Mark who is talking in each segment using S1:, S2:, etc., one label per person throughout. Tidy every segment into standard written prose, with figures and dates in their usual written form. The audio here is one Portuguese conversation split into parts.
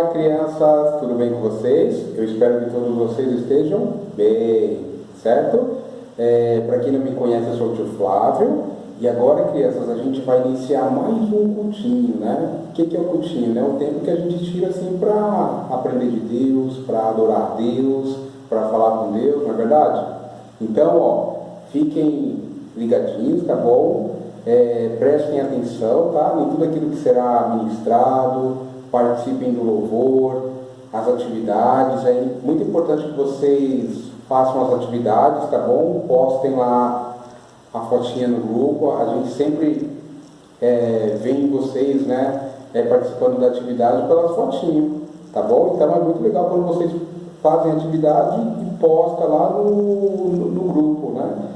S1: Olá, crianças, tudo bem com vocês? Eu espero que todos vocês estejam bem, certo? Para quem não me conhece, eu sou o tio Flávio. E agora, crianças, a gente vai iniciar mais um cultinho, né? O que é o cultinho? É um tempo que a gente tira assim para aprender de Deus, para adorar a Deus, para falar com Deus, não é verdade? Então, fiquem ligadinhos, tá bom? Prestem atenção, tá? Em tudo aquilo que será ministrado, participem do louvor, as atividades. É muito importante que vocês façam as atividades, tá bom? Postem lá a fotinha no grupo. A gente sempre vê vocês, né, participando da atividade pelas fotinhas, tá bom? Então é muito legal quando vocês fazem atividade e posta lá no grupo, né?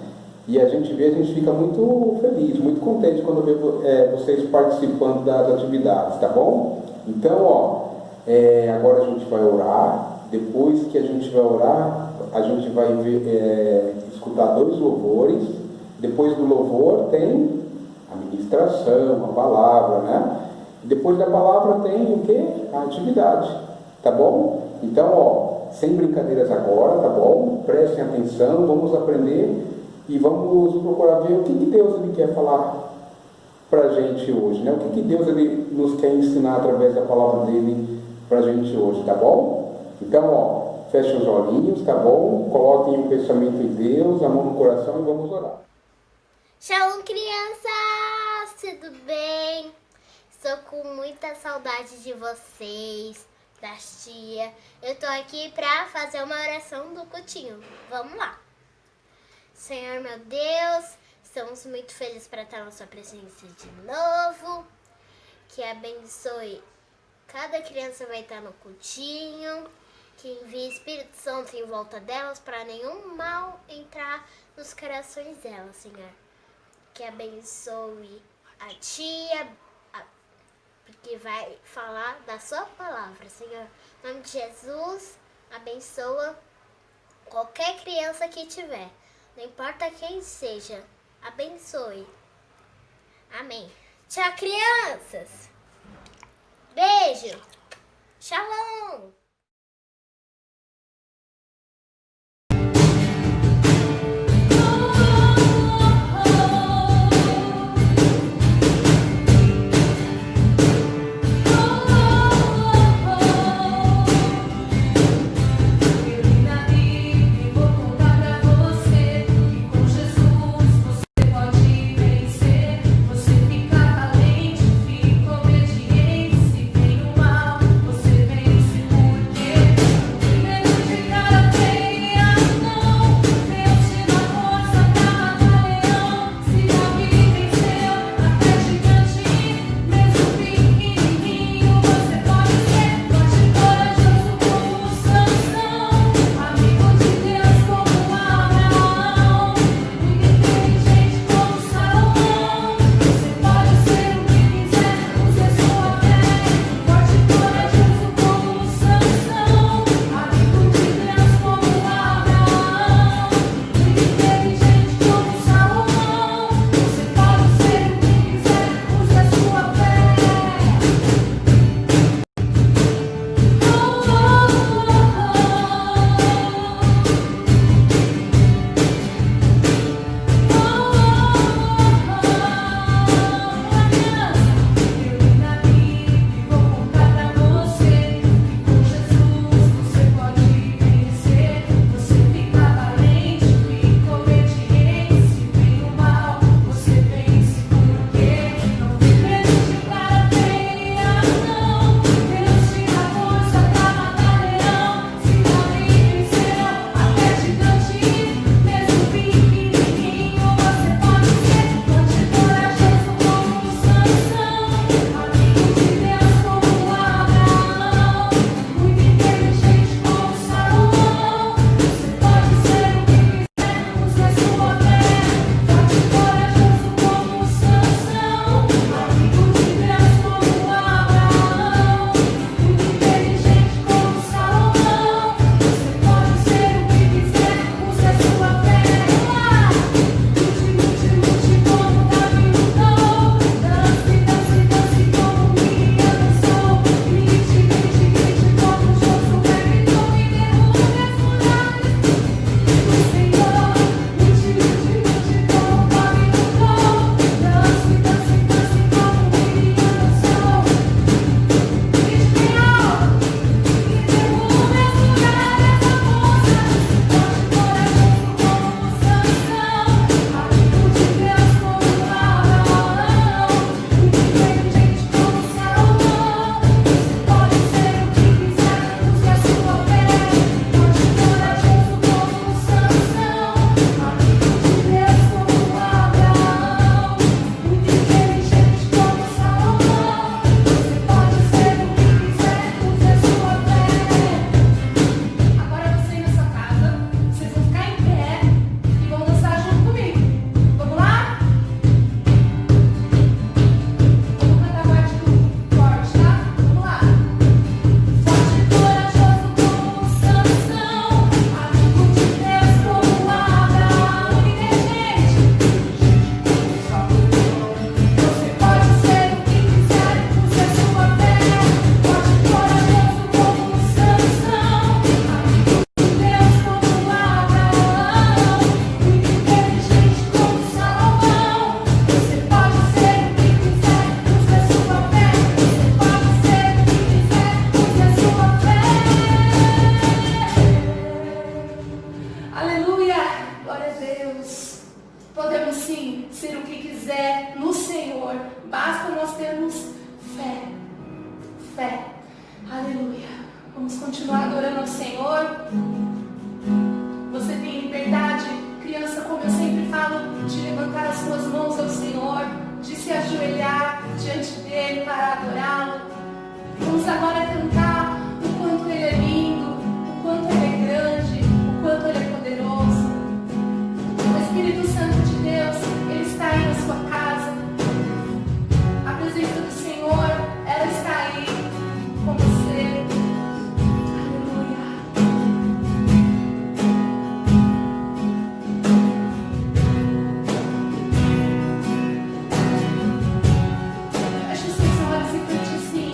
S1: E a gente fica muito feliz, muito contente quando vê vocês participando das atividades, tá bom? Então, agora a gente vai orar. Depois que a gente vai orar, a gente vai escutar 2 louvores. Depois do louvor tem a ministração, a palavra, né? E depois da palavra tem o quê? A atividade, tá bom? Então, sem brincadeiras agora, tá bom? Prestem atenção, vamos aprender e vamos procurar ver o que Deus ele quer falar pra gente hoje, né? O que Deus ele nos quer ensinar através da palavra dele pra gente hoje, tá bom? Então, fechem os olhinhos, tá bom? Coloquem o pensamento em Deus, a mão no coração e vamos orar.
S2: Shalom, crianças! Tudo bem? Estou com muita saudade de vocês, das tia. Eu tô aqui pra fazer uma oração do cultinho. Vamos lá. Senhor, meu Deus, estamos muito felizes para estar na sua presença de novo. Que abençoe cada criança vai estar no cultinho. Que envie Espírito Santo em volta delas para nenhum mal entrar nos corações delas, Senhor. Que abençoe a tia, porque vai falar da sua palavra, Senhor. Em nome de Jesus, abençoa qualquer criança que tiver. Não importa quem seja, abençoe. Amém. Tchau, crianças. Beijo. Shalom.
S3: Você vence por sim ser o que quiser no Senhor. Basta nós termos fé. Fé. Aleluia. Vamos continuar adorando ao Senhor. Você tem liberdade, criança, como eu sempre falo, de levantar as suas mãos ao Senhor, de se ajoelhar diante dele para adorá-lo. Vamos agora cantar o quanto ele é lindo, o quanto ele é grande, o quanto ele é poderoso. O Espírito Santo de Deus, ele está aí na sua casa. A presença do Senhor, ela está aí com você. Aleluia. Feche os seus olhos e cante assim.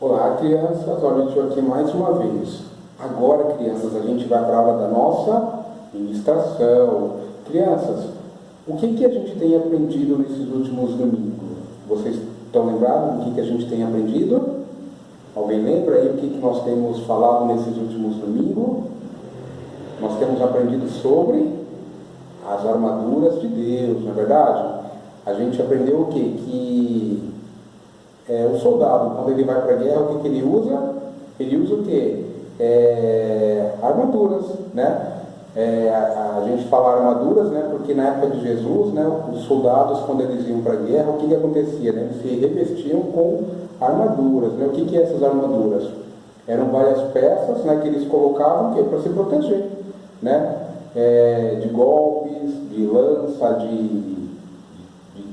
S1: Olá, crianças, olha, eu estou aqui mais uma vez. Agora, crianças, a gente vai para a aula da nossa ministração. Crianças, o que a gente tem aprendido nesses últimos domingos? Vocês estão lembrados do que a gente tem aprendido? Alguém lembra aí o que nós temos falado nesses últimos domingos? Nós temos aprendido sobre as armaduras de Deus, não é verdade? A gente aprendeu o quê? Que o soldado, quando ele vai para a guerra, o que ele usa? Ele usa o quê? Armaduras, né? A gente fala armaduras, né? Porque na época de Jesus, né, os soldados, quando eles iam para a guerra, o que acontecia? Né? Eles se revestiam com armaduras, né? O que é essas armaduras? Eram várias peças, né, que eles colocavam para se proteger, né? De golpes, de lança, de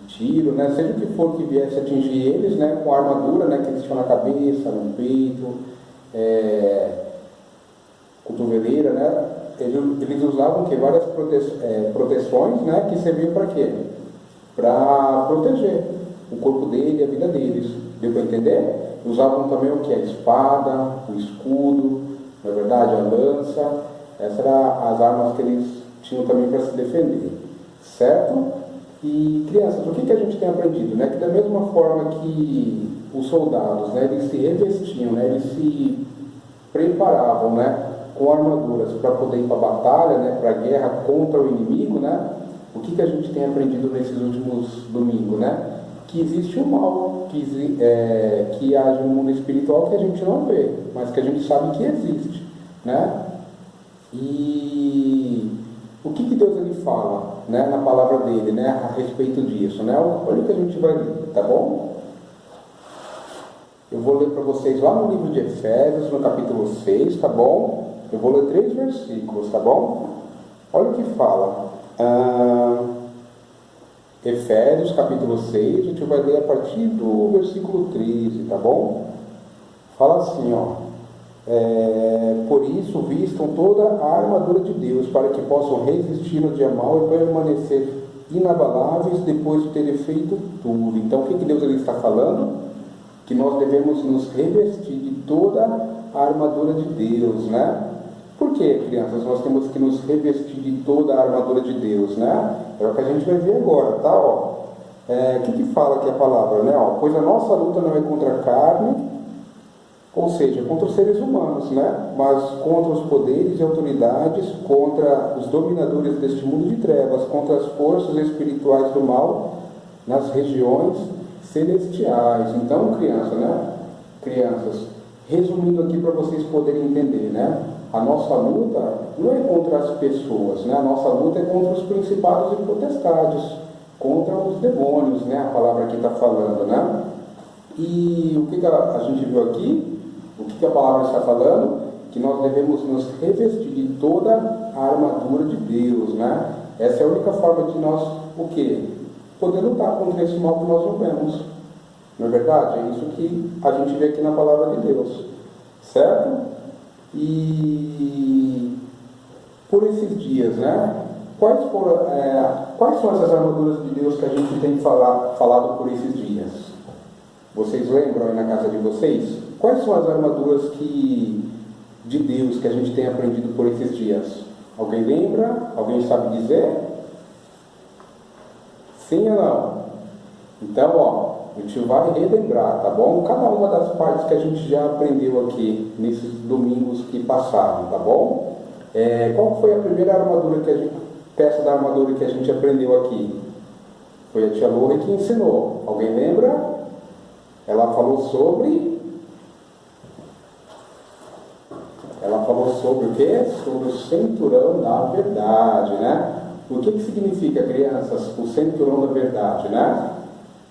S1: tiro, né? Seja o que for que viesse atingir eles, né? Com a armadura, né, que eles tinham na cabeça, no peito, cotoveleira, né? Eles usavam que várias proteções, né, que serviam para quê? Para proteger o corpo dele e a vida deles. Deu para entender? Usavam também o que? A espada, o escudo, na verdade, a lança. Essas eram as armas que eles tinham também para se defender. Certo? E crianças, o que a gente tem aprendido? Né? Que da mesma forma que os soldados, né, eles se revestiam, né, eles se preparavam, né, com armaduras para poder ir para a batalha, né, para a guerra contra o inimigo, né? O que a gente tem aprendido nesses últimos domingos, né? Que existe um mal, que age no mundo espiritual que a gente não vê, mas que a gente sabe que existe, né? E o que Deus ele fala, né, na palavra dele, né, a respeito disso, né? Olha o que a gente vai ler, tá bom? Eu vou ler para vocês lá no livro de Efésios, no capítulo 6, tá bom? Eu vou ler 3 versículos, tá bom? Olha o que fala. Efésios, capítulo 6, a gente vai ler a partir do versículo 13, tá bom? Fala assim, ó. Por isso, vistam toda a armadura de Deus, para que possam resistir no dia mau e permanecer inabaláveis depois de terem feito tudo. Então, o que Deus ele está falando? Que nós devemos nos revestir de toda a armadura de Deus, né? Por que, crianças, nós temos que nos revestir de toda a armadura de Deus, né? É o que a gente vai ver agora, tá? O que fala aqui a palavra, né? Pois a nossa luta não é contra a carne, ou seja, contra os seres humanos, né? Mas contra os poderes e autoridades, contra os dominadores deste mundo de trevas, contra as forças espirituais do mal nas regiões celestiais. Então, crianças, resumindo aqui para vocês poderem entender, né? A nossa luta não é contra as pessoas, né? A nossa luta é contra os principados e potestades, contra os demônios, né? A palavra aqui está falando, né? E o que a gente viu aqui? O que a palavra está falando? Que nós devemos nos revestir de toda a armadura de Deus, né? Essa é a única forma de nós, o quê? Poder lutar contra esse mal que nós não vemos. Não é verdade? É isso que a gente vê aqui na palavra de Deus. Certo? E por esses dias, né? Quais são essas armaduras de Deus que a gente tem falado por esses dias? Vocês lembram aí na casa de vocês? Quais são as armaduras de Deus que a gente tem aprendido por esses dias? Alguém lembra? Alguém sabe dizer? Sim ou não? Então, a gente vai relembrar, tá bom? Cada uma das partes que a gente já aprendeu aqui nesses domingos que passaram, tá bom? Qual foi a primeira peça da armadura que a gente aprendeu aqui? Foi a tia Lore que ensinou. Alguém lembra? Ela falou sobre o quê? Sobre o cinturão da verdade, né? O que significa, crianças, o cinturão da verdade, né?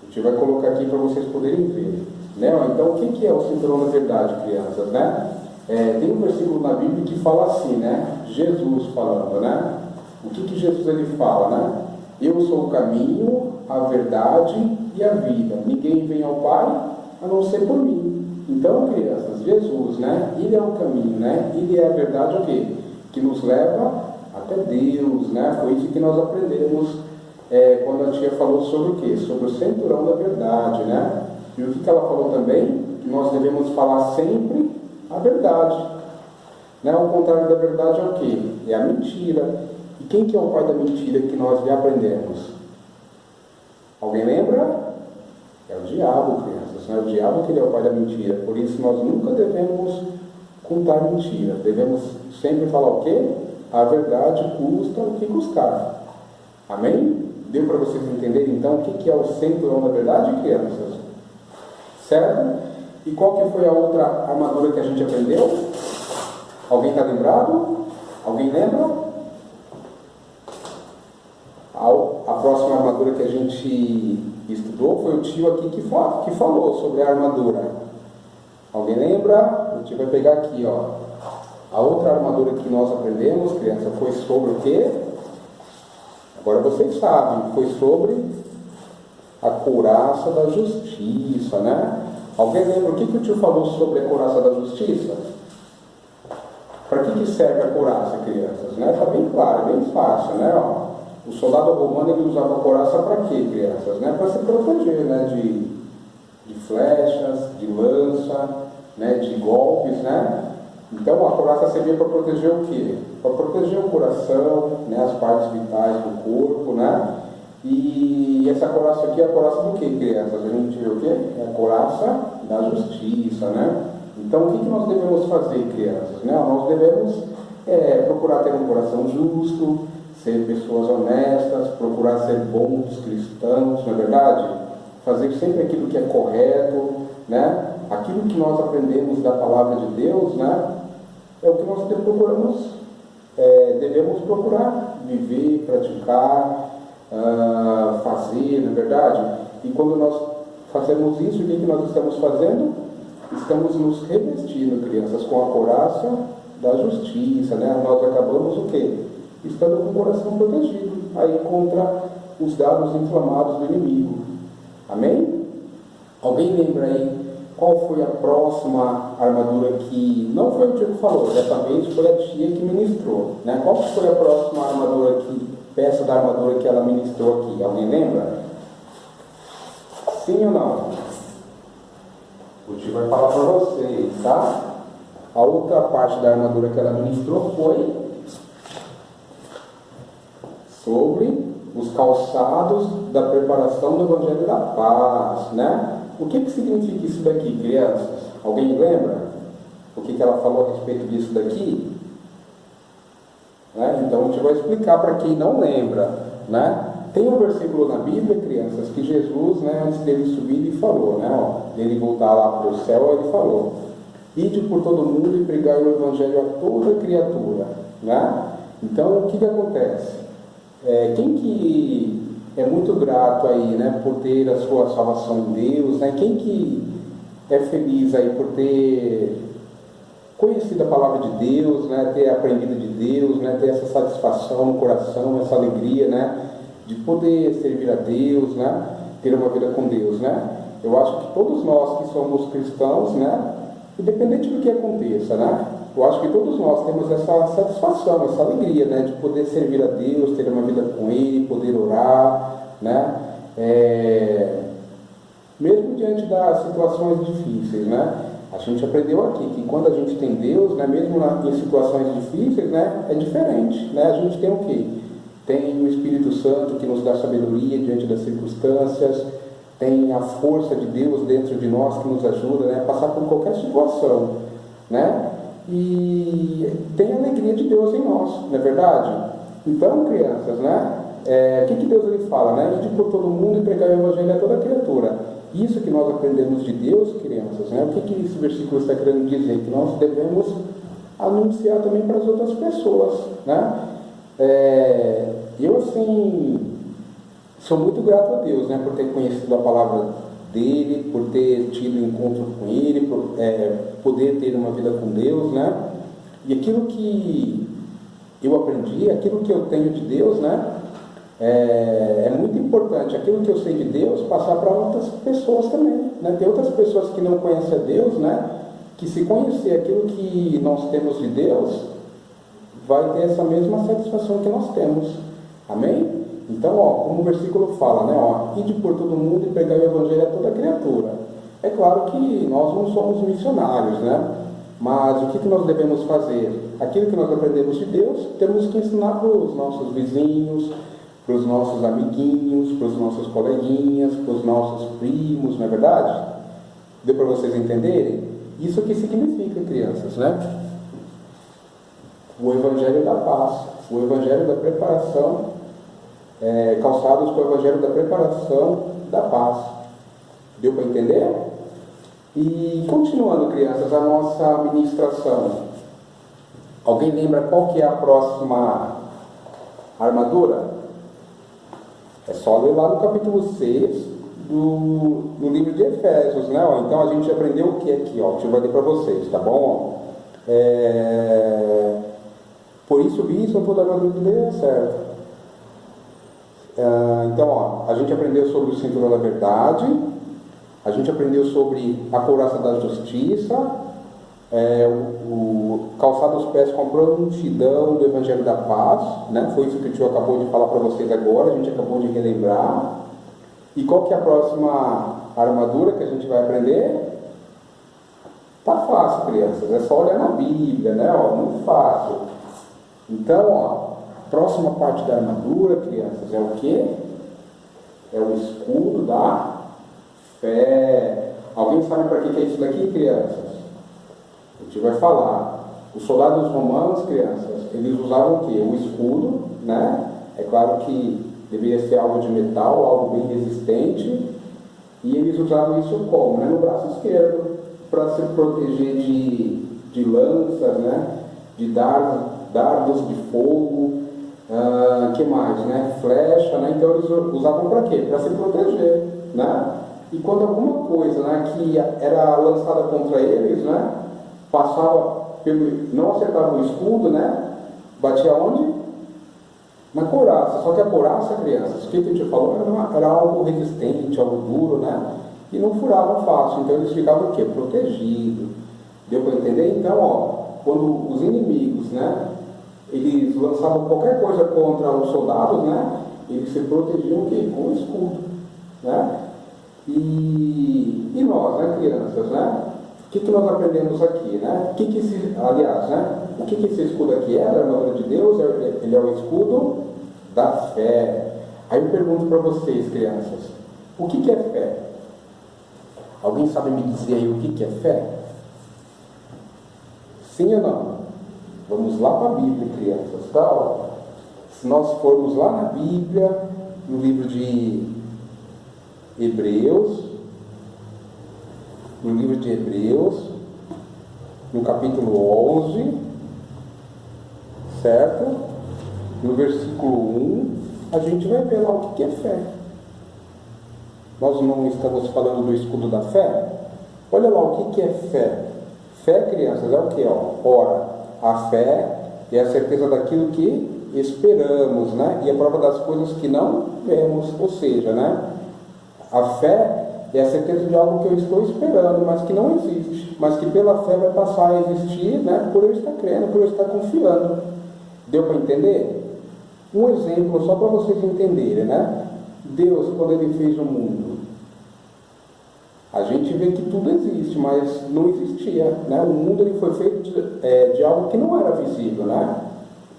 S1: A gente vai colocar aqui para vocês poderem ver, né? Então, o que é o cinturão da verdade, crianças, né? Tem um versículo na Bíblia que fala assim, né? Jesus falando, né? O que Jesus ele fala, né? Eu sou o caminho, a verdade e a vida. Ninguém vem ao Pai a não ser por mim. Então, crianças, Jesus, né? Ele é o caminho, né? Ele é a verdade, o quê? Que nos leva até Deus, né? Foi isso que nós aprendemos quando a tia falou sobre o quê? Sobre o cinturão da verdade, né? E o que ela falou também? Que nós devemos falar sempre a verdade. Né? O contrário da verdade é o quê? É a mentira. E quem que é o pai da mentira que nós já aprendemos? Alguém lembra? É o diabo, crianças. Não é o diabo que ele é o pai da mentira. Por isso nós nunca devemos contar mentira. Devemos sempre falar o quê? A verdade custa o que custar. Amém? Deu para vocês entenderem então o que é o centro da verdade, crianças? Certo? E qual que foi a outra armadura que a gente aprendeu? Alguém está lembrado? Alguém lembra? A próxima armadura que a gente estudou foi o tio aqui que falou sobre a armadura. Alguém lembra? O tio vai pegar aqui, ó. A outra armadura que nós aprendemos, criança, foi sobre o quê? Agora vocês sabem, foi sobre a couraça da justiça, né? Alguém lembra o que o tio falou sobre a couraça da justiça? Para que serve a couraça, crianças? Né? Tá bem claro, bem fácil, né? Ó, o soldado romano ele usava a couraça para quê, crianças? Né? Para se proteger, né? De flechas, de lança, né? De golpes, né? Então a couraça servia para proteger o quê? Para proteger o coração, né? As partes vitais do corpo, né? E essa couraça aqui é a couraça do quê, crianças? A gente vê o quê? É a couraça da justiça, né? Então o que nós devemos fazer, crianças? Né? Nós devemos procurar ter um coração justo, ser pessoas honestas, procurar ser bons cristãos, não é verdade? Fazer sempre aquilo que é correto, né? Aquilo que nós aprendemos da palavra de Deus, né? É o que nós devemos procurar viver, praticar, fazer, não é verdade? E quando nós fazemos isso, o que nós estamos fazendo? Estamos nos revestindo, crianças, com a couraça da justiça, né? Nós acabamos o quê? Estando com o coração protegido, aí contra os dardos inflamados do inimigo. Amém? Alguém lembra aí qual foi a próxima armadura que... Não foi o tio que falou, dessa vez foi a tia que ministrou, né? Qual foi a próxima armadura peça da armadura que ela ministrou aqui? Alguém lembra? Sim ou não? O tio vai falar para vocês, tá? A outra parte da armadura que ela ministrou foi sobre os calçados da preparação do Evangelho da Paz, né? O que significa isso daqui, crianças? Alguém lembra? O que ela falou a respeito disso daqui? Né? Então a gente vai explicar para quem não lembra, né? Tem um versículo na Bíblia, crianças, que Jesus, né, antes dele subir, ele falou, né, ó, dele voltar lá para o céu, ele falou: ide por todo mundo e pregai o Evangelho a toda criatura, né? Então o que acontece? Quem que é muito grato aí, né, por ter a sua salvação em Deus, né? Quem que é feliz aí por ter conhecido a palavra de Deus, né, ter aprendido de Deus, né, ter essa satisfação no coração, essa alegria, né, de poder servir a Deus, né, ter uma vida com Deus, né? Eu acho que todos nós que somos cristãos, né, independente do que aconteça, né, eu acho que todos nós temos essa satisfação, essa alegria, né, de poder servir a Deus, ter uma vida com Ele, poder orar, né, mesmo diante das situações difíceis, né? A gente aprendeu aqui que quando a gente tem Deus, né, mesmo em situações difíceis, né, é diferente, né? A gente tem o quê? Tem o Espírito Santo que nos dá sabedoria diante das circunstâncias, tem a força de Deus dentro de nós que nos ajuda, né, a passar por qualquer situação, né? E tem a alegria de Deus em nós, não é verdade? Então, crianças, né, o que Deus ele fala, né? Ide por todo mundo e pregar o Evangelho a toda criatura. Isso que nós aprendemos de Deus, crianças, né? O que esse versículo está querendo dizer? Que nós devemos anunciar também para as outras pessoas, né? Eu, assim, sou muito grato a Deus, né, por ter conhecido a palavra dele, por ter tido encontro com ele, por poder ter uma vida com Deus, né? E aquilo que eu aprendi, aquilo que eu tenho de Deus, né, é muito importante, aquilo que eu sei de Deus, passar para outras pessoas também, né? Tem outras pessoas que não conhecem a Deus, né, que se conhecer aquilo que nós temos de Deus, vai ter essa mesma satisfação que nós temos. Amém? Então, ó, como o versículo fala, né, ó, ide por todo mundo e pregai o Evangelho a toda criatura. É claro que nós não somos missionários, né? Mas o que nós devemos fazer? Aquilo que nós aprendemos de Deus, temos que ensinar para os nossos vizinhos, para os nossos amiguinhos, para os nossos coleguinhas, para os nossos primos, não é verdade? Deu para vocês entenderem? Isso que significa, crianças, né? O Evangelho da Paz, o Evangelho da preparação, calçados com o Evangelho da preparação da paz. Deu para entender? E continuando, crianças, a nossa ministração. Alguém lembra qual que é a próxima armadura? É só ler lá no capítulo 6 do livro de Efésios, né? Então a gente aprendeu o que aqui, ó? Deixa eu ler para vocês, tá bom? Por isso vistam toda a armadura de Deus, certo? Então, ó, a gente aprendeu sobre o cinturão da verdade, a gente aprendeu sobre a couraça da justiça, o calçado os pés com a prontidão do Evangelho da Paz, né? Foi isso que o tio acabou de falar para vocês agora, a gente acabou de relembrar. E qual que é a próxima armadura que a gente vai aprender? Tá fácil, crianças, é só olhar na Bíblia, né? Ó, muito fácil. Então, ó, a próxima parte da armadura, crianças, é o quê? É o escudo da fé. Alguém sabe para que é isso daqui, crianças? A gente vai falar. Os soldados romanos, crianças, eles usavam o quê? O escudo, né? É claro que deveria ser algo de metal, algo bem resistente. E eles usavam isso como? Né? No braço esquerdo, para se proteger de lanças, né? De dardos de fogo, que mais, né? Flecha, né? Então eles usavam para quê? Para se proteger, né? E quando alguma coisa, né, que era lançada contra eles, né, passava não acertava o escudo, né? Batia onde? Na couraça. Só que a couraça, crianças, o que a gente falou, era algo resistente, algo duro, né? E não furava fácil. Então eles ficavam o quê? Protegidos. Deu para entender? Então, ó, quando os inimigos, né, eles lançavam qualquer coisa contra os soldados, né, eles se protegiam o quê? Com o escudo, né? E nós, né, crianças, né? O que nós aprendemos aqui, né? Aliás, né? O que esse escudo aqui é? A armadura de Deus, ele é o escudo da fé. Aí eu pergunto para vocês, crianças, o que é fé? Alguém sabe me dizer aí o que é fé? Sim ou não? Vamos lá para a Bíblia, crianças, tá? Se nós formos lá na Bíblia, no livro de Hebreus, no capítulo 11, certo? No versículo 1, a gente vai ver lá o que é fé. Nós não estamos falando do escudo da fé? Olha lá o que é fé. Fé, crianças, é o que? Ora, a fé é a certeza daquilo que esperamos, né? E a prova das coisas que não vemos. Ou seja, né? A fé é a certeza de algo que eu estou esperando, mas que não existe, mas que pela fé vai passar a existir, né? Por eu estar crendo, por eu estar confiando. Deu para entender? Um exemplo só para vocês entenderem, né? Deus, quando Ele fez o mundo, a gente vê que tudo existe, mas não existia, né? O mundo ele foi feito de algo que não era visível, né?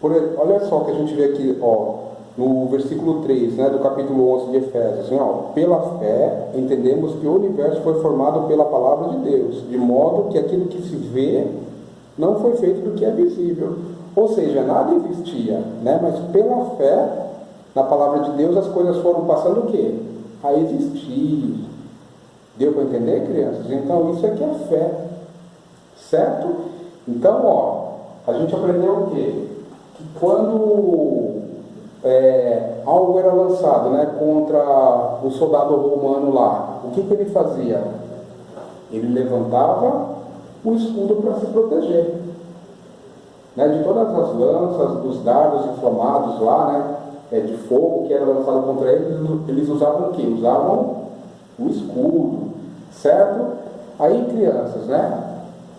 S1: Olha só o que a gente vê aqui, ó, no versículo 3, né, do capítulo 11 de Efésios, assim, ó, pela fé entendemos que o universo foi formado pela palavra de Deus, de modo que aquilo que se vê não foi feito do que é visível. Ou seja, nada existia, né? Mas pela fé na palavra de Deus as coisas foram passando o quê? A existir. Deu para entender, crianças? Então isso aqui é fé, certo? Então, ó, a gente aprendeu o quê? Que quando algo era lançado, né, contra o soldado romano lá, o que ele fazia? Ele levantava o escudo para se proteger, né, de todas as lanças, dos dardos inflamados lá, né, de fogo que era lançado contra eles. Eles usavam o quê? Usavam o escudo, certo? Aí, crianças, né,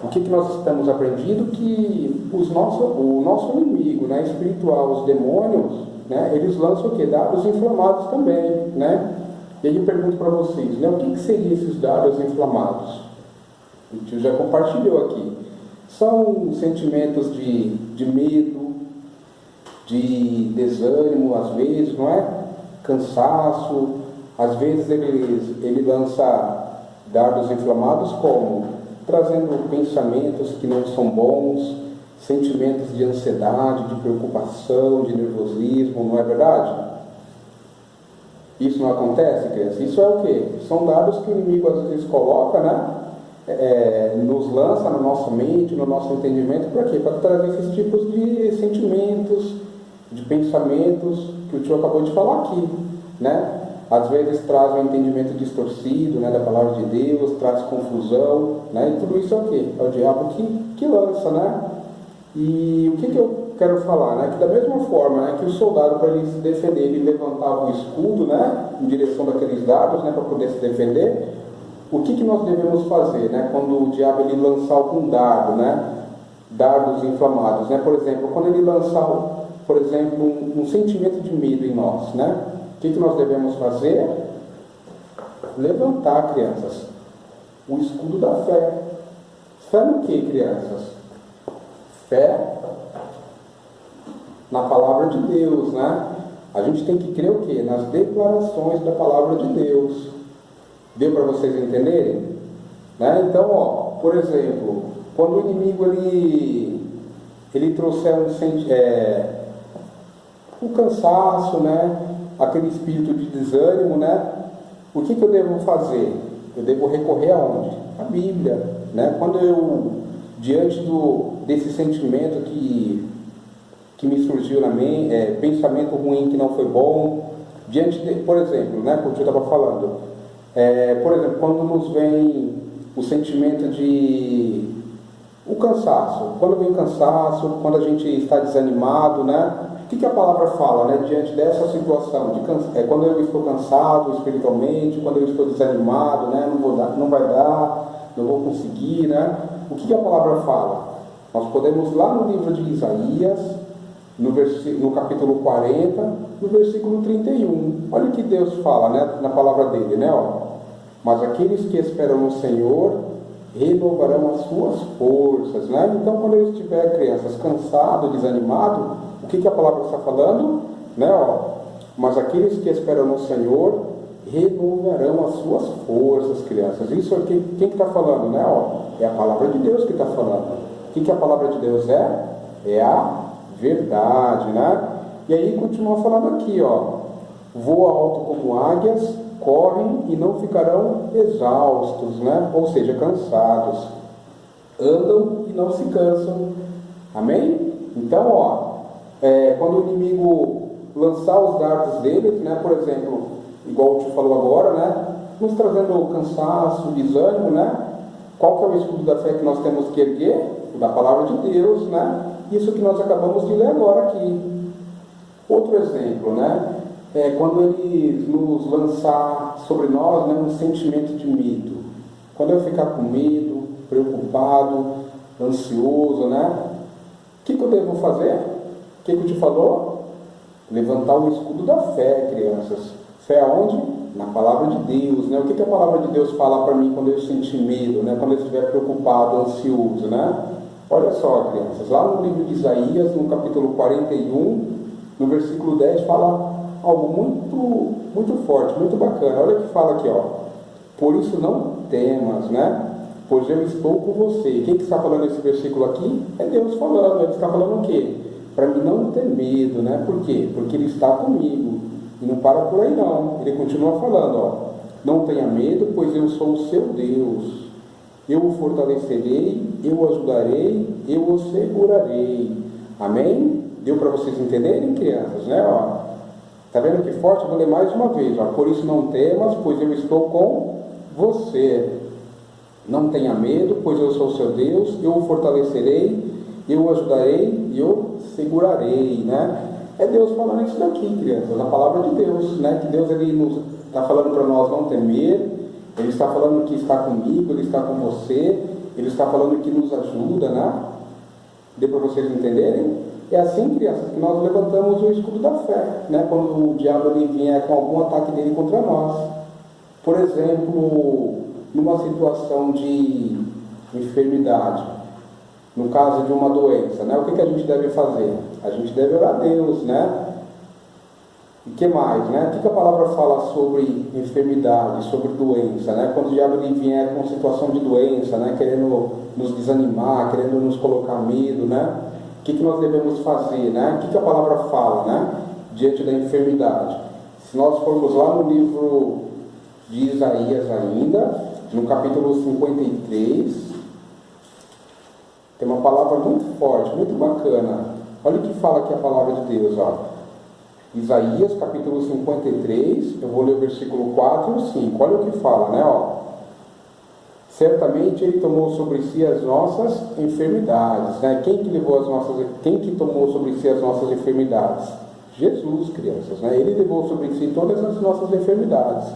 S1: o que nós estamos aprendendo? Que o nosso inimigo, né, espiritual, os demônios, né, eles lançam o quê? Dardos inflamados também, né? E aí eu pergunto para vocês, né, o que seriam esses dardos inflamados? O tio já compartilhou aqui. São sentimentos de medo, de desânimo, às vezes, não é? Cansaço. Às vezes ele lança dardos inflamados como? Trazendo pensamentos que não são bons, sentimentos de ansiedade, de preocupação, de nervosismo, não é verdade? Isso não acontece, criança? Isso é o quê? São dardos que o inimigo às vezes coloca, né? Nos lança na nossa mente, no nosso entendimento, para quê? Para trazer esses tipos de sentimentos, de pensamentos que o tio acabou de falar aqui, né? Às vezes traz um entendimento distorcido, né, da palavra de Deus, traz confusão, né? E tudo isso é o quê? É o diabo que lança, né? E o que eu quero falar, né? Que da mesma forma, né, que o soldado, para ele se defender, ele levantava o escudo, né, em direção daqueles dardos, né, para poder se defender. O que nós devemos fazer, né, quando o diabo ele lançar algum dardo, né, dardos inflamados, né? Por exemplo, quando ele lançar, por exemplo, um sentimento de medo em nós, né? O que nós devemos fazer? Levantar, crianças, o escudo da fé. Fé no que, crianças? Fé na palavra de Deus, né? A gente tem que crer o quê? Nas declarações da palavra de Deus. Deu para vocês entenderem? Né? Então, por exemplo, quando o inimigo ele trouxer um cansaço, né? Aquele espírito de desânimo, né? O que eu devo fazer? Eu devo recorrer aonde? À Bíblia, né? Quando eu, diante desse sentimento que me surgiu na mente, pensamento ruim que não foi bom, por exemplo, né? Como eu estava falando, por exemplo, quando nos vem o sentimento o cansaço, quando vem cansaço, quando a gente está desanimado, né? O que a palavra fala, né? Diante dessa situação, quando eu estou cansado espiritualmente, quando eu estou desanimado, né? Não vai dar, não vou conseguir, né? O que a palavra fala? Nós podemos lá no livro de Isaías, no capítulo 40, no versículo 31. Olha o que Deus fala, né, na palavra dele, né? Mas aqueles que esperam no Senhor renovarão as suas forças, né? Então, quando eu estiver, crianças, cansado, desanimado, o que a palavra está falando? Né? Mas aqueles que esperam no Senhor renovarão as suas forças, crianças. Isso aqui, quem que está falando, né? É a palavra de Deus que está falando. O que a palavra de Deus é? É a verdade, né? E aí continua falando aqui, voa alto como águias, correm e não ficarão exaustos, né? Ou seja, cansados, andam e não se cansam. Amém? Então, quando o inimigo lançar os dardos dele, né? Por exemplo, igual o tio falou agora, né? Nos trazendo cansaço, desânimo, né? Qual que é o escudo da fé que nós temos que erguer? O da palavra de Deus, né? Isso que nós acabamos de ler agora aqui. Outro exemplo, né? Quando ele nos lançar sobre nós, né, um sentimento de medo. Quando eu ficar com medo, preocupado, ansioso, né? O que eu devo fazer? O que eu te falou? Levantar o escudo da fé, crianças. Fé aonde? Na palavra de Deus, né? O que a palavra de Deus fala para mim quando eu sentir medo, né? Quando eu estiver preocupado, ansioso, né? Olha só, crianças, lá no livro de Isaías, no capítulo 41, no versículo 10, fala algo muito, muito forte, muito bacana. Olha o que fala aqui, por isso não temas, né? Pois eu estou com você. Quem que está falando esse versículo aqui? É Deus falando. Ele está falando o quê? Para mim não ter medo, né? Por quê? Porque Ele está comigo. E não para por aí não. Ele continua falando, não tenha medo, pois eu sou o seu Deus. Eu o fortalecerei, eu o ajudarei, eu o segurarei. Amém? Deu para vocês entenderem, crianças, né? Tá vendo que forte? Vou ler mais uma vez. Por isso não temas, pois eu estou com você. Não tenha medo, pois eu sou o seu Deus. Eu o fortalecerei, eu o ajudarei e o segurarei, né? É Deus falando isso daqui, crianças, na palavra de Deus, né? Que Deus ele está falando para nós não temer. Ele está falando que está comigo, Ele está com você. Ele está falando que nos ajuda, né? Deu para vocês entenderem? É assim, crianças, que nós levantamos o escudo da fé, né? Quando o diabo ele vier com algum ataque dele contra nós. Por exemplo, numa situação de enfermidade, no caso de uma doença, né? O que a gente deve fazer? A gente deve orar a Deus, né? E o que mais, né? O que a palavra fala sobre enfermidade, sobre doença, né? Quando o diabo vier com situação de doença, né? Querendo nos desanimar, querendo nos colocar medo, né? O que nós devemos fazer, né? O que a palavra fala, né? Diante da enfermidade. Se nós formos lá no livro de Isaías ainda, no capítulo 53, tem uma palavra muito forte, muito bacana. Olha o que fala aqui a palavra de Deus, ó. Isaías, capítulo 53, eu vou ler o versículo 4 e 5. Olha o que fala, né? Ó. Certamente Ele tomou sobre si as nossas enfermidades, né? Quem que tomou sobre si as nossas enfermidades? Jesus, crianças, né? Ele levou sobre si todas as nossas enfermidades,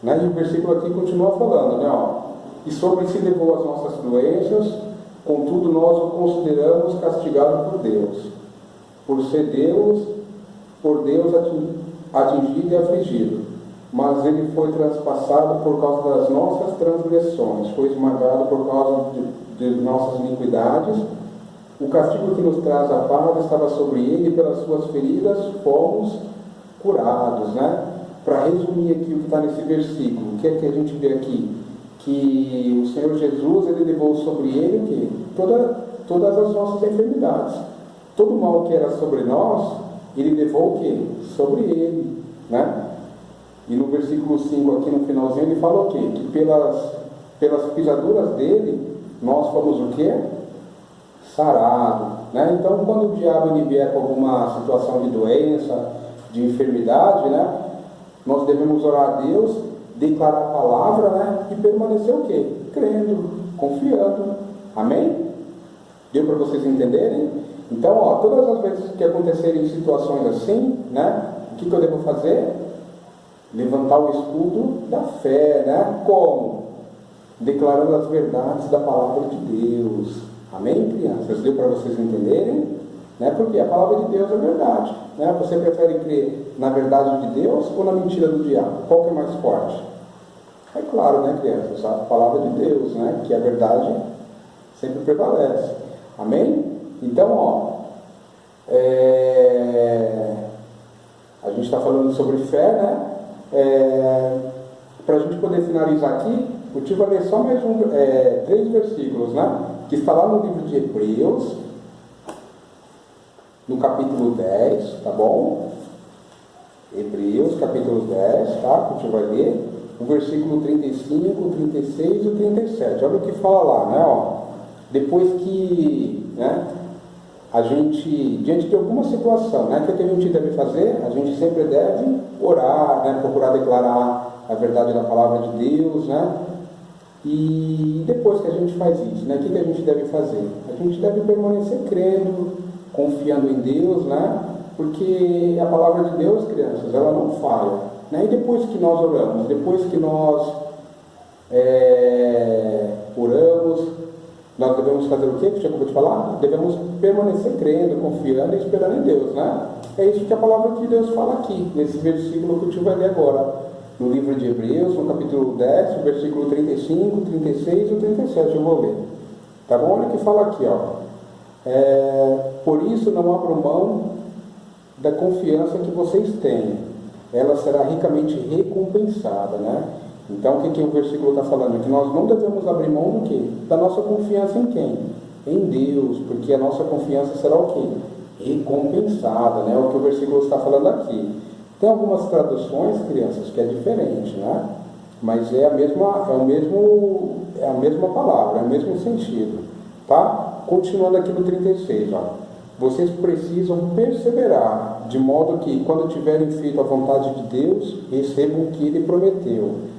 S1: né? E o versículo aqui continua falando, né? Ó. E sobre si levou as nossas doenças, contudo nós o consideramos castigado por Deus, por Deus atingido e afligido, mas Ele foi transpassado por causa das nossas transgressões, foi esmagado por causa de nossas iniquidades. O castigo que nos traz a paz estava sobre Ele, e pelas suas feridas fomos curados, né? Para resumir aqui o que está nesse versículo, o que é que a gente vê aqui? Que o Senhor Jesus, Ele levou sobre Ele o quê? Todas as nossas enfermidades. Todo mal que era sobre nós, Ele levou o quê? Sobre Ele, né? E no versículo 5 aqui no finalzinho ele fala o quê? Que pelas pisaduras dele nós fomos o quê? Sarado, né? Então quando o diabo ele vier com alguma situação de doença, de enfermidade, né? Nós devemos orar a Deus, declarar a palavra, né? E permanecer o quê? Crendo, confiando. Amém? Deu para vocês entenderem? Então, ó, todas as vezes que acontecerem situações assim, né? O que eu devo fazer? Levantar o escudo da fé, né? Como? Declarando as verdades da palavra de Deus. Amém, crianças? Deu para vocês entenderem? Né? Porque a palavra de Deus é verdade. Né? Você prefere crer na verdade de Deus ou na mentira do diabo? Qual que é mais forte? É claro, né, crianças? A palavra de Deus, né? Que a verdade sempre prevalece. Amém? Então, ó, a gente está falando sobre fé, né? Para a gente poder finalizar aqui, o tio vai ler só mais 3 versículos, né? Que está lá no livro de Hebreus, no capítulo 10, tá bom? Hebreus, capítulo 10, tá? Que o tio vai ler, o versículo 35, o 36 e o 37. Olha o que fala lá, né? Ó, depois que, né? A gente, diante de alguma situação, né, que a gente deve fazer, a gente sempre deve orar, né, procurar declarar a verdade da palavra de Deus, né, e depois que a gente faz isso, né, o que a gente deve fazer? A gente deve permanecer crendo, confiando em Deus, né, porque a palavra de Deus, crianças, ela não falha, né, e depois que nós oramos, depois que nós oramos, nós devemos fazer o quê? Que eu acabou de falar? Devemos permanecer crendo, confiando e esperando em Deus, né? É isso que a palavra de Deus fala aqui, nesse versículo que o tio vai ler agora. No livro de Hebreus, no capítulo 10, versículo 35, 36 e 37, eu vou ler. Tá bom? Olha o que fala aqui, ó. Por isso não abram mão da confiança que vocês têm. Ela será ricamente recompensada, né? Então, o que o versículo está falando? Que nós não devemos abrir mão do quê? Da nossa confiança em quem? Em Deus, porque a nossa confiança será o quê? Recompensada, né? É o que o versículo está falando aqui. Tem algumas traduções, crianças, que é diferente, né? Mas é a mesma palavra, é o mesmo sentido, tá? Continuando aqui no 36, ó. Vocês precisam perseverar, de modo que, quando tiverem feito a vontade de Deus, recebam o que Ele prometeu.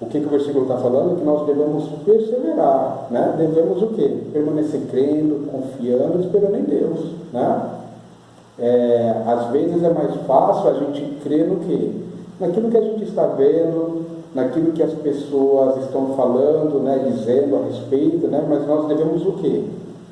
S1: O que o versículo está falando? Que nós devemos perseverar, né? Devemos o quê? Permanecer crendo, confiando, esperando em Deus, né? Às vezes é mais fácil a gente crer no quê? Naquilo que a gente está vendo, naquilo que as pessoas estão falando, né? Dizendo a respeito, né? Mas nós devemos o quê?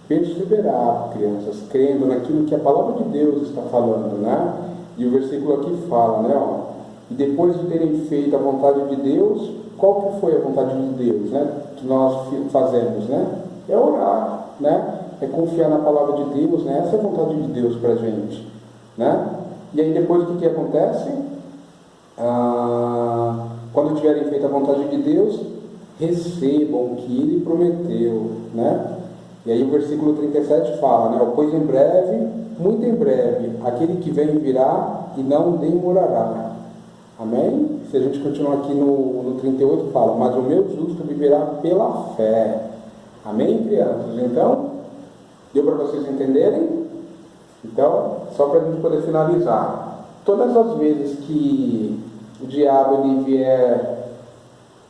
S1: Perseverar, crianças, crendo naquilo que a palavra de Deus está falando, né? E o versículo aqui fala, né? Ó, E depois de terem feito a vontade de Deus, qual que foi a vontade de Deus, né? Que nós fazemos, né? É orar, né? É confiar na palavra de Deus, né? Essa é a vontade de Deus para a gente, né? E aí depois o que acontece? Quando tiverem feito a vontade de Deus, recebam o que Ele prometeu, né? E aí o versículo 37 fala, né? Pois em breve, muito em breve, aquele que vem virá e não demorará. Amém? Se a gente continuar aqui no 38, fala, mas o meu justo viverá pela fé. Amém, crianças? Então, deu para vocês entenderem? Então, só para a gente poder finalizar. Todas as vezes que o diabo ele vier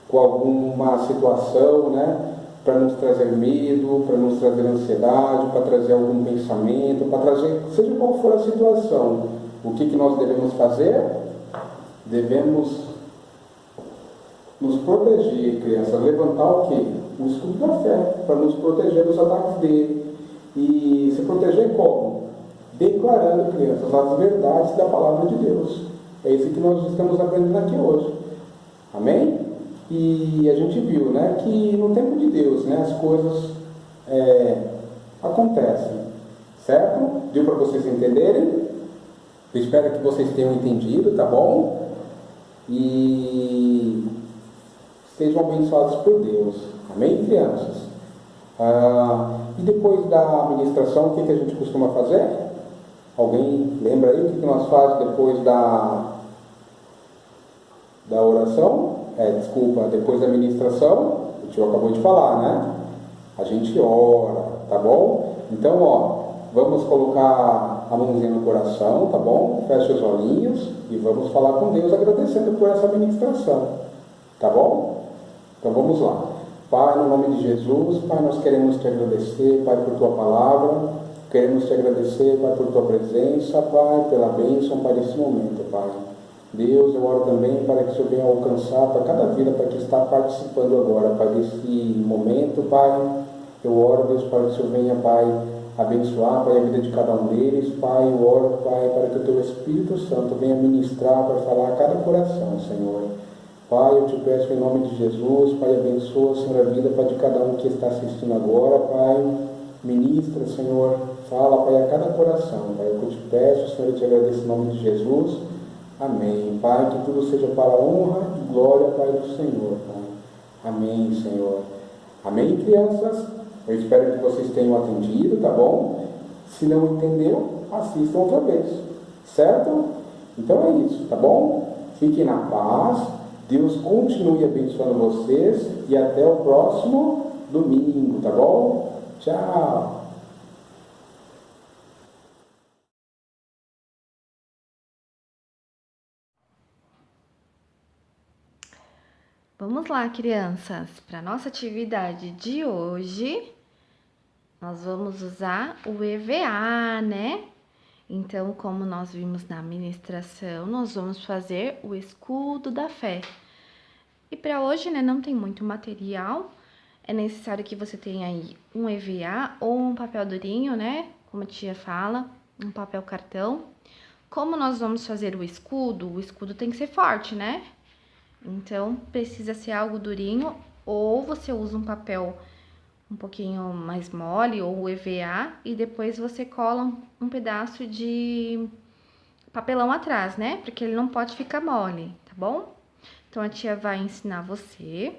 S1: com alguma situação, né? Para nos trazer medo, para nos trazer ansiedade, para trazer algum pensamento, para trazer, seja qual for a situação, o que nós devemos fazer? Devemos nos proteger, crianças, levantar o quê? O escudo da fé, para nos proteger dos ataques dele. E se proteger como? Declarando, crianças, as verdades da palavra de Deus. É isso que nós estamos aprendendo aqui hoje. Amém? E a gente viu, né, que no tempo de Deus, né, as coisas acontecem, certo? Deu para vocês entenderem? Eu espero que vocês tenham entendido, tá bom? E sejam abençoados por Deus. Amém, crianças? E depois da ministração, o que a gente costuma fazer? Alguém lembra aí o que nós fazemos depois da oração? Depois da ministração, o tio acabou de falar, né? A gente ora, tá bom? Então, vamos colocar a mãozinha no coração, tá bom? Feche os olhinhos e vamos falar com Deus agradecendo por essa ministração, tá bom? Então vamos lá. Pai, no nome de Jesus, Pai, nós queremos te agradecer, Pai, por tua palavra, queremos te agradecer, Pai, por tua presença, Pai, pela bênção, Pai, desse momento, Pai. Deus, eu oro também para que o Senhor venha alcançar para cada vida, Pai, que está participando agora, Pai, desse momento, Pai. Eu oro, Deus, para que o Senhor venha, Pai, abençoar, Pai, a vida de cada um deles, Pai. Eu oro, Pai, para que o teu Espírito Santo venha ministrar, para falar a cada coração, Senhor. Pai, eu te peço em nome de Jesus, Pai, abençoa, Senhor, a vida, Pai, de cada um que está assistindo agora, Pai. Ministra, Senhor, fala, Pai, a cada coração, Pai. Eu te peço, Senhor, eu te agradeço em nome de Jesus. Amém. Pai, que tudo seja para a honra e glória, Pai, do Senhor, Pai. Amém, Senhor. Amém, crianças? Eu espero que vocês tenham atendido, tá bom? Se não entendeu, assistam outra vez, certo? Então é isso, tá bom? Fiquem na paz, Deus continue abençoando vocês e até o próximo domingo, tá bom? Tchau!
S4: Vamos lá, crianças, para a nossa atividade de hoje, nós vamos usar o EVA, né? Então, como nós vimos na ministração, nós vamos fazer o escudo da fé. E para hoje, né, não tem muito material, é necessário que você tenha aí um EVA ou um papel durinho, né? Como a tia fala, um papel cartão. Como nós vamos fazer o escudo tem que ser forte, né? Então, precisa ser algo durinho, ou você usa um papel um pouquinho mais mole, ou o EVA, e depois você cola um pedaço de papelão atrás, né? Porque ele não pode ficar mole, tá bom? Então, a tia vai ensinar você.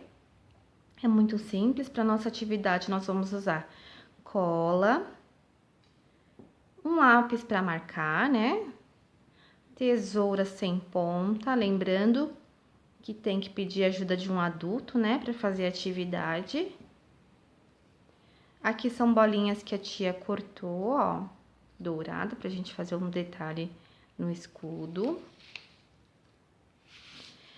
S4: É muito simples. Para nossa atividade, nós vamos usar cola, um lápis para marcar, né? Tesoura sem ponta, lembrando que tem que pedir ajuda de um adulto, né, para fazer a atividade. Aqui são bolinhas que a tia cortou, ó, dourada, pra gente fazer um detalhe no escudo.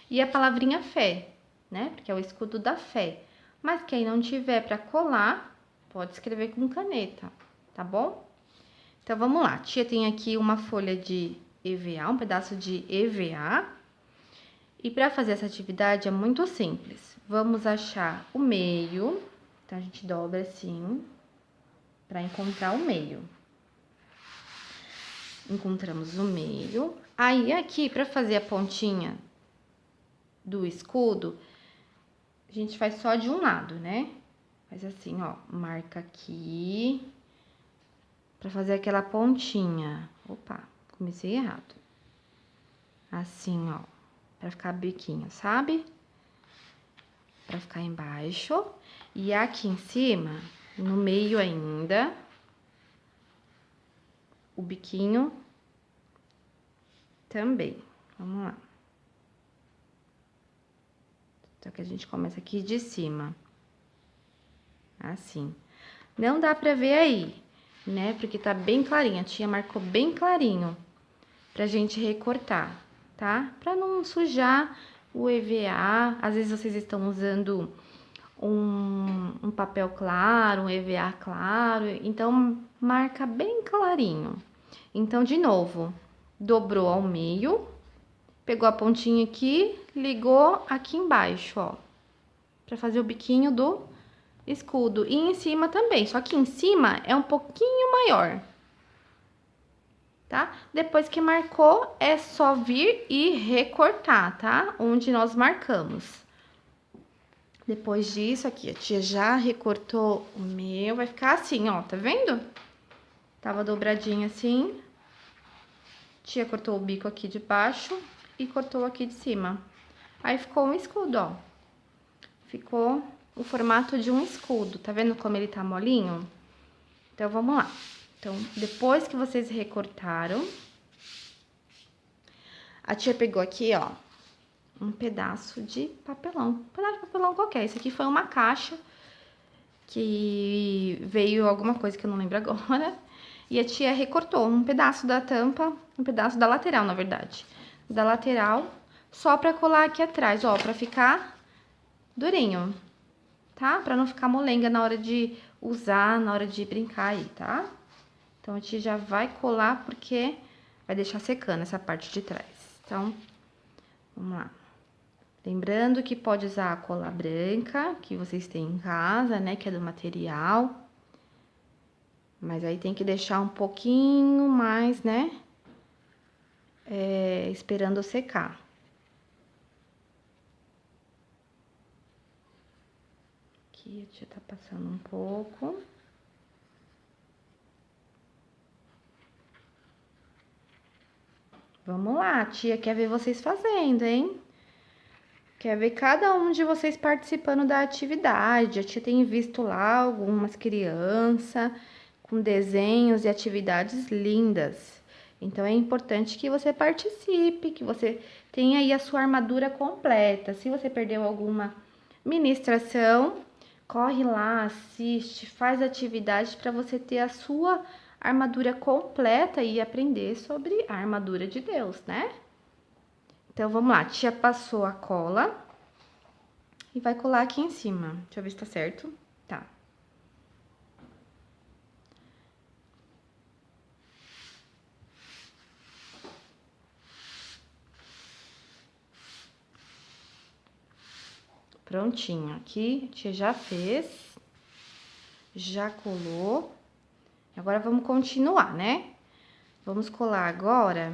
S4: E a palavrinha fé, né, porque é o escudo da fé. Mas quem não tiver para colar, pode escrever com caneta, tá bom? Então, vamos lá. A tia tem aqui uma folha de EVA, um pedaço de EVA. E para fazer essa atividade é muito simples. Vamos achar o meio. Então, a gente dobra assim, para encontrar o meio. Encontramos o meio. Aí, aqui, para fazer a pontinha do escudo, a gente faz só de um lado, né? Faz assim, ó, marca aqui, pra fazer aquela pontinha. Opa, comecei errado. Assim, ó, pra ficar biquinho, sabe? Pra ficar embaixo. E aqui em cima, no meio ainda, o biquinho também. Vamos lá. Só que a gente começa aqui de cima. Assim. Não dá pra ver aí, né? Porque tá bem clarinho. A tia marcou bem clarinho pra gente recortar, tá? Pra não sujar o EVA. Às vezes vocês estão usando um papel claro, um EVA claro. Então, marca bem clarinho. Então, de novo, dobrou ao meio, pegou a pontinha aqui, ligou aqui embaixo, ó, pra fazer o biquinho do escudo. E em cima também, só que em cima é um pouquinho maior, tá? Depois que marcou, é só vir e recortar, tá? Onde nós marcamos. Depois disso, aqui, a tia já recortou o meu, vai ficar assim, ó, tá vendo? Tava dobradinho assim. Tia cortou o bico aqui de baixo e cortou aqui de cima. Aí ficou um escudo, ó. Ficou o formato de um escudo, tá vendo como ele tá molinho? Então, vamos lá. Então, depois que vocês recortaram, a tia pegou aqui, ó, um pedaço de papelão. Um pedaço de papelão qualquer. Esse aqui foi uma caixa que veio alguma coisa que eu não lembro agora. E a tia recortou um pedaço da tampa, um pedaço da lateral, na verdade. Da lateral, só pra colar aqui atrás, ó, pra ficar durinho, tá? Pra não ficar molenga na hora de usar, na hora de brincar aí, tá? Então, a tia já vai colar porque vai deixar secando essa parte de trás. Então, vamos lá. Lembrando que pode usar a cola branca, que vocês têm em casa, né? Que é do material. Mas aí tem que deixar um pouquinho mais, né? Esperando secar. Aqui a tia tá passando um pouco. Vamos lá, a tia quer ver vocês fazendo, hein? Quer ver cada um de vocês participando da atividade. A tia tem visto lá algumas crianças com desenhos e atividades lindas. Então, é importante que você participe, que você tenha aí a sua armadura completa. Se você perdeu alguma ministração, corre lá, assiste, faz atividade para você ter a sua armadura completa e aprender sobre a armadura de Deus, né? Então, vamos lá. A tia passou a cola e vai colar aqui em cima. Deixa eu ver se tá certo. Tá. Prontinho. Aqui, a tia já fez. Já colou. Agora, vamos continuar, né? Vamos colar agora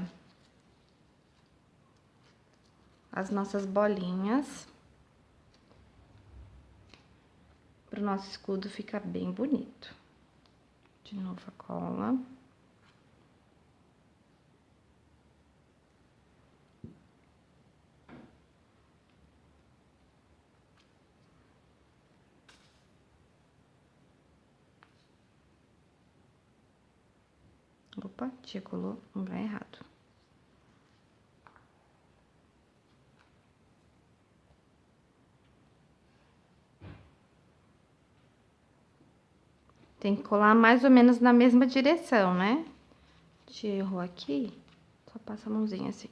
S4: as nossas bolinhas, para o nosso escudo ficar bem bonito. De novo a cola. Opa, tia colou um lugar errado. Tem que colar mais ou menos na mesma direção, né? Tia errou aqui, só passa a mãozinha assim.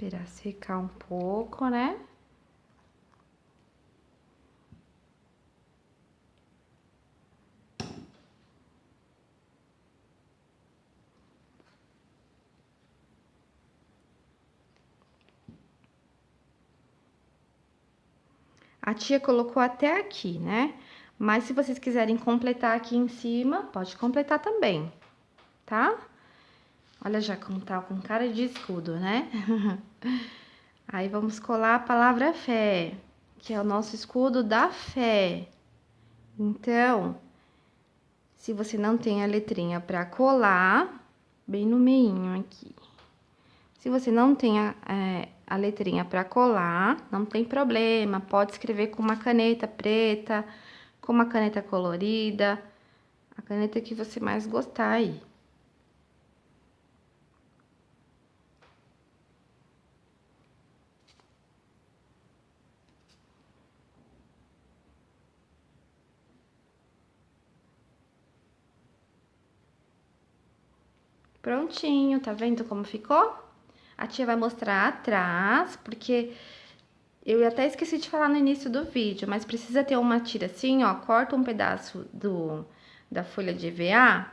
S4: Esperar secar um pouco, né? A tia colocou até aqui, né? Mas se vocês quiserem completar aqui em cima, pode completar também, tá? Olha já como tá com cara de escudo, né? Aí vamos colar a palavra fé, que é o nosso escudo da fé. Então, se você não tem a letrinha para colar, bem no meinho aqui. Se você não tem a letrinha para colar, não tem problema, pode escrever com uma caneta preta, com uma caneta colorida, a caneta que você mais gostar aí. Prontinho, tá vendo como ficou? A tia vai mostrar atrás, porque eu até esqueci de falar no início do vídeo, mas precisa ter uma tira assim, ó, corta um pedaço da folha de EVA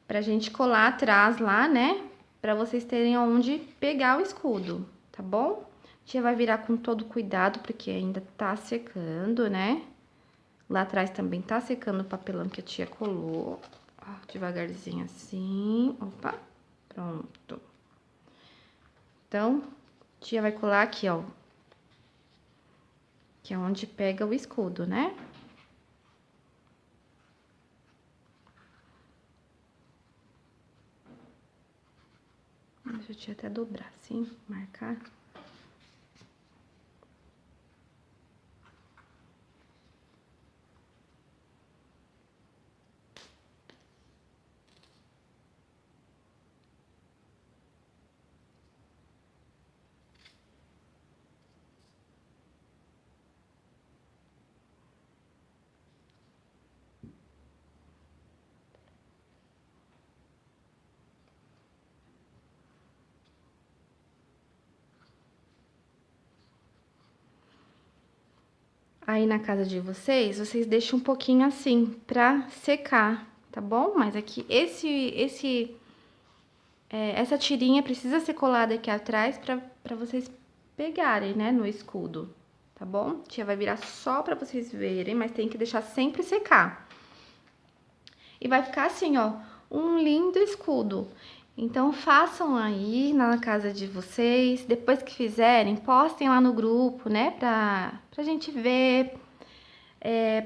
S4: pra gente colar atrás lá, né? Pra vocês terem onde pegar o escudo, tá bom? A tia vai virar com todo cuidado, porque ainda tá secando, né? Lá atrás também tá secando o papelão que a tia colou. Ó, devagarzinho assim, opa, pronto. Então, a tia vai colar aqui, ó, que é onde pega o escudo, né? Deixa a tia até dobrar, assim, marcar. Aí, na casa de vocês, vocês deixam um pouquinho assim, pra secar, tá bom? Mas aqui, essa tirinha precisa ser colada aqui atrás pra vocês pegarem, né, no escudo, tá bom? A tia vai virar só pra vocês verem, mas tem que deixar sempre secar. E vai ficar assim, ó, um lindo escudo. Então, façam aí na casa de vocês. Depois que fizerem, postem lá no grupo, né? Pra gente ver.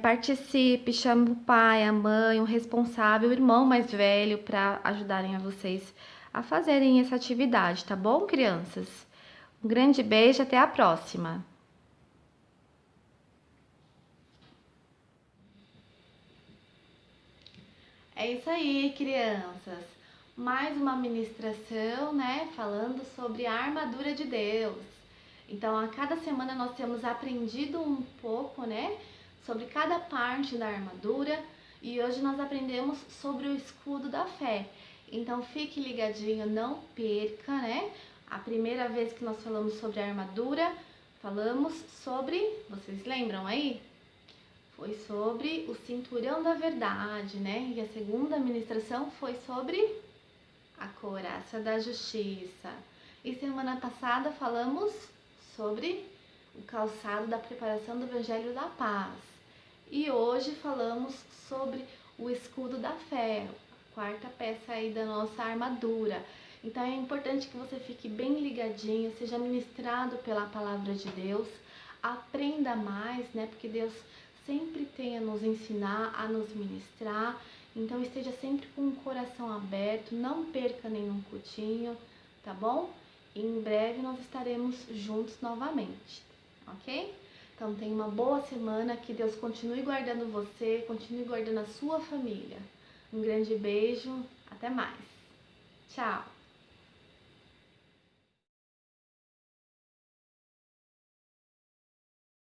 S4: Participe, chame o pai, a mãe, o responsável, o irmão mais velho, pra ajudarem a vocês a fazerem essa atividade, tá bom, crianças? Um grande beijo, até a próxima! É isso aí, crianças. Mais uma ministração, né, falando sobre a armadura de Deus. Então, a cada semana nós temos aprendido um pouco, né, sobre cada parte da armadura, e hoje nós aprendemos sobre o escudo da fé. Então, fique ligadinho, não perca, né? A primeira vez que nós falamos sobre a armadura, falamos sobre, vocês lembram aí? Foi sobre o cinturão da verdade, né? E a segunda ministração foi sobre a couraça da justiça. E semana passada falamos sobre o calçado da preparação do Evangelho da Paz. E hoje falamos sobre o escudo da fé, a quarta peça aí da nossa armadura. Então é importante que você fique bem ligadinho, seja ministrado pela palavra de Deus, aprenda mais, né? Porque Deus sempre tem a nos ensinar, a nos ministrar. Então esteja sempre com o coração aberto, não perca nenhum cultinho, tá bom? E em breve nós estaremos juntos novamente, ok? Então tenha uma boa semana, que Deus continue guardando você, continue guardando a sua família. Um grande beijo, até mais. Tchau!